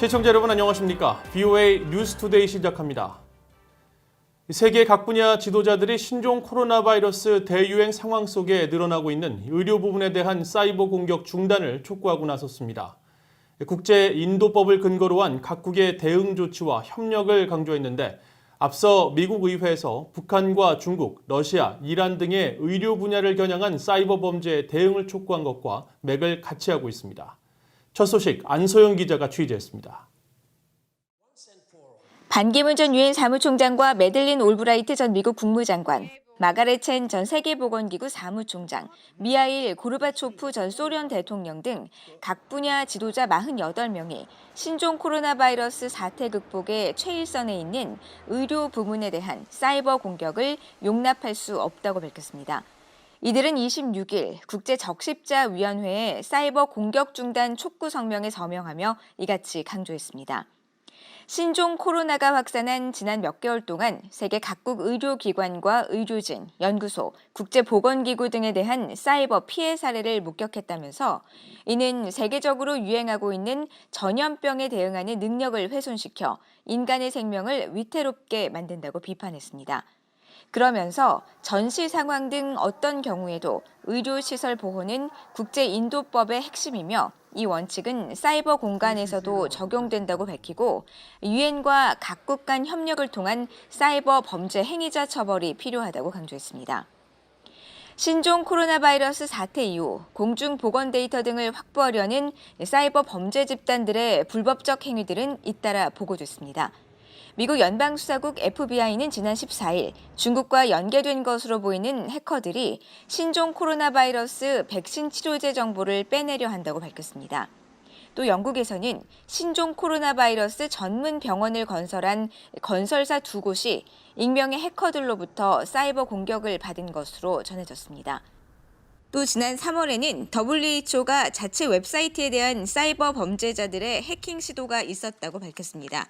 시청자 여러분 안녕하십니까? VOA 뉴스투데이 시작합니다. 세계 각 분야 지도자들이 신종 코로나 바이러스 대유행 상황 속에 늘어나고 있는 의료 부분에 대한 사이버 공격 중단을 촉구하고 나섰습니다. 국제 인도법을 근거로 한 각국의 대응 조치와 협력을 강조했는데 앞서 미국 의회에서 북한과 중국, 러시아, 이란 등의 의료 분야를 겨냥한 사이버 범죄에 대응을 촉구한 것과 맥을 같이 하고 있습니다. 첫 소식 안소영 기자가 취재했습니다. 반기문 전 유엔 사무총장과 매들린 올브라이트 전 미국 국무장관, 마가렛 첸 전 세계보건기구 사무총장, 미하일 고르바초프 전 소련 대통령 등 각 분야 지도자 48명이 신종 코로나 바이러스 사태 극복의 최일선에 있는 의료 부문에 대한 사이버 공격을 용납할 수 없다고 밝혔습니다. 이들은 26일 국제적십자위원회에 사이버 공격 중단 촉구 성명에 서명하며 이같이 강조했습니다. 신종 코로나가 확산한 지난 몇 개월 동안 세계 각국 의료기관과 의료진, 연구소, 국제보건기구 등에 대한 사이버 피해 사례를 목격했다면서 이는 세계적으로 유행하고 있는 전염병에 대응하는 능력을 훼손시켜 인간의 생명을 위태롭게 만든다고 비판했습니다. 그러면서 전시 상황 등 어떤 경우에도 의료시설 보호는 국제인도법의 핵심이며 이 원칙은 사이버 공간에서도 적용된다고 밝히고 유엔과 각국 간 협력을 통한 사이버 범죄 행위자 처벌이 필요하다고 강조했습니다. 신종 코로나 바이러스 사태 이후 공중보건 데이터 등을 확보하려는 사이버 범죄 집단들의 불법적 행위들은 잇따라 보고됐습니다. 미국 연방수사국 FBI는 지난 14일 중국과 연계된 것으로 보이는 해커들이 신종 코로나 바이러스 백신 치료제 정보를 빼내려 한다고 밝혔습니다. 또 영국에서는 신종 코로나 바이러스 전문 병원을 건설한 건설사 2곳이 익명의 해커들로부터 사이버 공격을 받은 것으로 전해졌습니다. 또 지난 3월에는 WHO가 자체 웹사이트에 대한 사이버 범죄자들의 해킹 시도가 있었다고 밝혔습니다.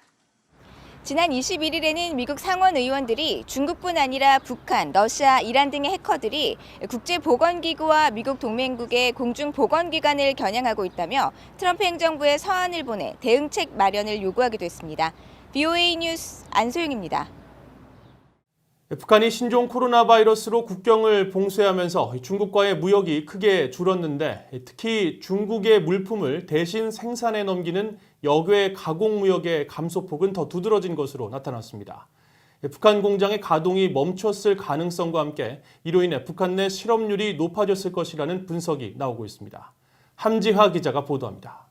지난 21일에는 미국 상원 의원들이 중국뿐 아니라 북한, 러시아, 이란 등의 해커들이 국제보건기구와 미국 동맹국의 공중보건기관을 겨냥하고 있다며 트럼프 행정부에 서한을 보내 대응책 마련을 요구하기도 했습니다. VOA 뉴스 안소영입니다. 북한이 신종 코로나 바이러스로 국경을 봉쇄하면서 중국과의 무역이 크게 줄었는데 특히 중국의 물품을 대신 생산해 넘기는 역외 가공 무역의 감소폭은 더 두드러진 것으로 나타났습니다. 북한 공장의 가동이 멈췄을 가능성과 함께 이로 인해 북한 내 실업률이 높아졌을 것이라는 분석이 나오고 있습니다. 함지하 기자가 보도합니다.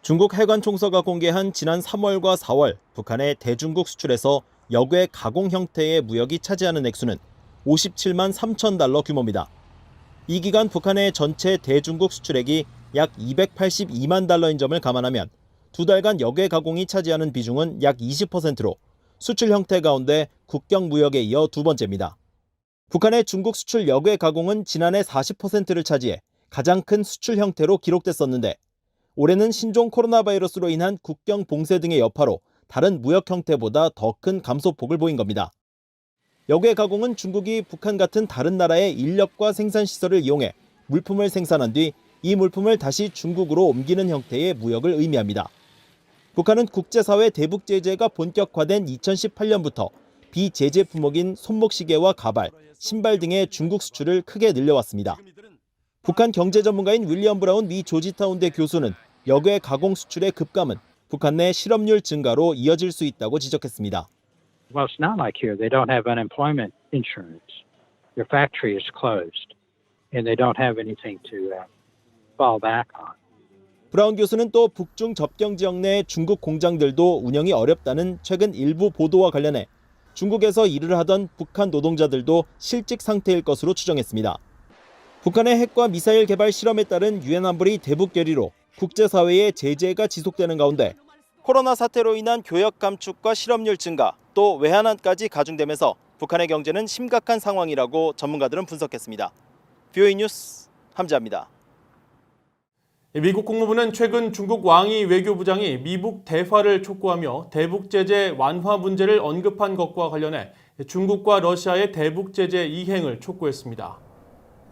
중국 해관총서가 공개한 지난 3월과 4월 북한의 대중국 수출에서 역외 가공 형태의 무역이 차지하는 액수는 57만 3천 달러 규모입니다. 이 기간 북한의 전체 대중국 수출액이 약 282만 달러인 점을 감안하면 두 달간 역외 가공이 차지하는 비중은 약 20%로 수출 형태 가운데 국경 무역에 이어 두 번째입니다. 북한의 중국 수출 역외 가공은 지난해 40%를 차지해 가장 큰 수출 형태로 기록됐었는데 올해는 신종 코로나 바이러스로 인한 국경 봉쇄 등의 여파로 다른 무역 형태보다 더 큰 감소폭을 보인 겁니다. 역외 가공은 중국이 북한 같은 다른 나라의 인력과 생산시설을 이용해 물품을 생산한 뒤 이 물품을 다시 중국으로 옮기는 형태의 무역을 의미합니다. 북한은 국제사회 대북 제재가 본격화된 2018년부터 비제재 품목인 손목시계와 가발, 신발 등의 중국 수출을 크게 늘려왔습니다. 북한 경제 전문가인 윌리엄 브라운 미 조지타운대 교수는 역외 가공 수출의 급감은 북한 내 실업률 증가로 이어질 수 있다고 지적했습니다. Well, it's not like here. They don't have unemployment insurance. Your factory is closed, and they don't have anything to fall back on. 브라운 교수는 또 북중 접경 지역 내 중국 공장들도 운영이 어렵다는 최근 일부 보도와 관련해 중국에서 일을 하던 북한 노동자들도 실직 상태일 것으로 추정했습니다. 북한의 핵과 미사일 개발 실험에 따른 유엔 안보리 대북 결의로 국제사회의 제재가 지속되는 가운데 코로나 사태로 인한 교역 감축과 실업률 증가, 또 외환난까지 가중되면서 북한의 경제는 심각한 상황이라고 전문가들은 분석했습니다. VOA 뉴스 함지하입니다. 미국 국무부는 최근 중국 왕이 외교부장이 미북 대화를 촉구하며 대북 제재 완화 문제를 언급한 것과 관련해 중국과 러시아의 대북 제재 이행을 촉구했습니다.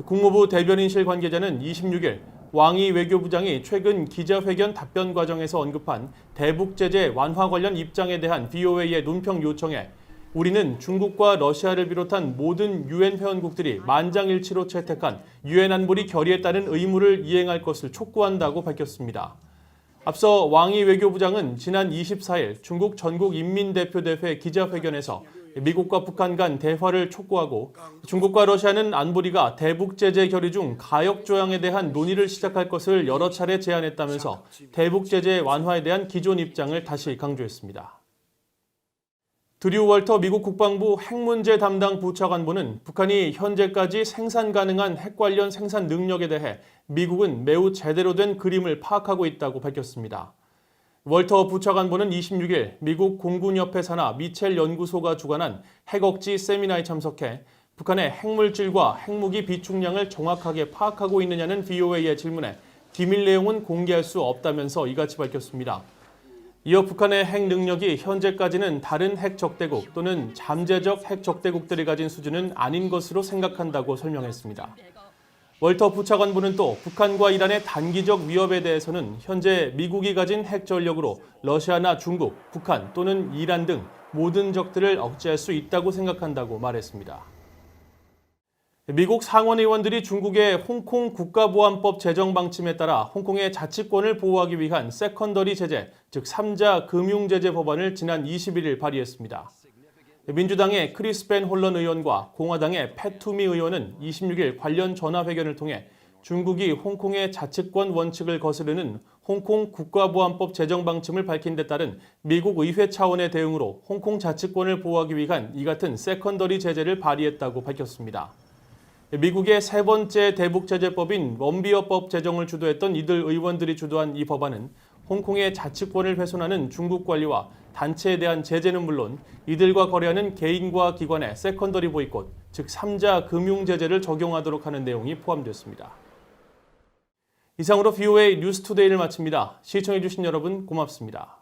국무부 대변인실 관계자는 26일 왕이 외교부장이 최근 기자회견 답변 과정에서 언급한 대북 제재 완화 관련 입장에 대한 VOA의 논평 요청에 우리는 중국과 러시아를 비롯한 모든 유엔 회원국들이 만장일치로 채택한 유엔 안보리 결의에 따른 의무를 이행할 것을 촉구한다고 밝혔습니다. 앞서 왕이 외교부장은 지난 24일 중국 전국인민대표대회 기자회견에서 미국과 북한 간 대화를 촉구하고 중국과 러시아는 안보리가 대북 제재 결의 중 가역 조항에 대한 논의를 시작할 것을 여러 차례 제안했다면서 대북 제재 완화에 대한 기존 입장을 다시 강조했습니다. 드류 월터 미국 국방부 핵문제 담당 부차관보는 북한이 현재까지 생산 가능한 핵 관련 생산 능력에 대해 미국은 매우 제대로 된 그림을 파악하고 있다고 밝혔습니다. 월터 부차관보는 26일 미국 공군협회 산하 미첼 연구소가 주관한 핵억지 세미나에 참석해 북한의 핵물질과 핵무기 비축량을 정확하게 파악하고 있느냐는 VOA의 질문에 기밀 내용은 공개할 수 없다면서 이같이 밝혔습니다. 이어 북한의 핵 능력이 현재까지는 다른 핵 적대국 또는 잠재적 핵 적대국들이 가진 수준은 아닌 것으로 생각한다고 설명했습니다. 월터 부차관보는 또 북한과 이란의 단기적 위협에 대해서는 현재 미국이 가진 핵 전력으로 러시아나 중국, 북한 또는 이란 등 모든 적들을 억제할 수 있다고 생각한다고 말했습니다. 미국 상원의원들이 중국의 홍콩 국가보안법 제정 방침에 따라 홍콩의 자치권을 보호하기 위한 세컨더리 제재, 즉 3자 금융제재 법안을 지난 21일 발의했습니다. 민주당의 크리스 벤 홀런 의원과 공화당의 팻 투미 의원은 26일 관련 전화회견을 통해 중국이 홍콩의 자치권 원칙을 거스르는 홍콩 국가보안법 제정 방침을 밝힌 데 따른 미국 의회 차원의 대응으로 홍콩 자치권을 보호하기 위한 이 같은 세컨더리 제재를 발의했다고 밝혔습니다. 미국의 세 번째 대북제재법인 원비어법 제정을 주도했던 이들 의원들이 주도한 이 법안은 홍콩의 자치권을 훼손하는 중국 관리와 단체에 대한 제재는 물론 이들과 거래하는 개인과 기관의 세컨더리 보이콧, 즉 3자 금융제재를 적용하도록 하는 내용이 포함됐습니다. 이상으로 VOA 뉴스투데이를 마칩니다. 시청해주신 여러분 고맙습니다.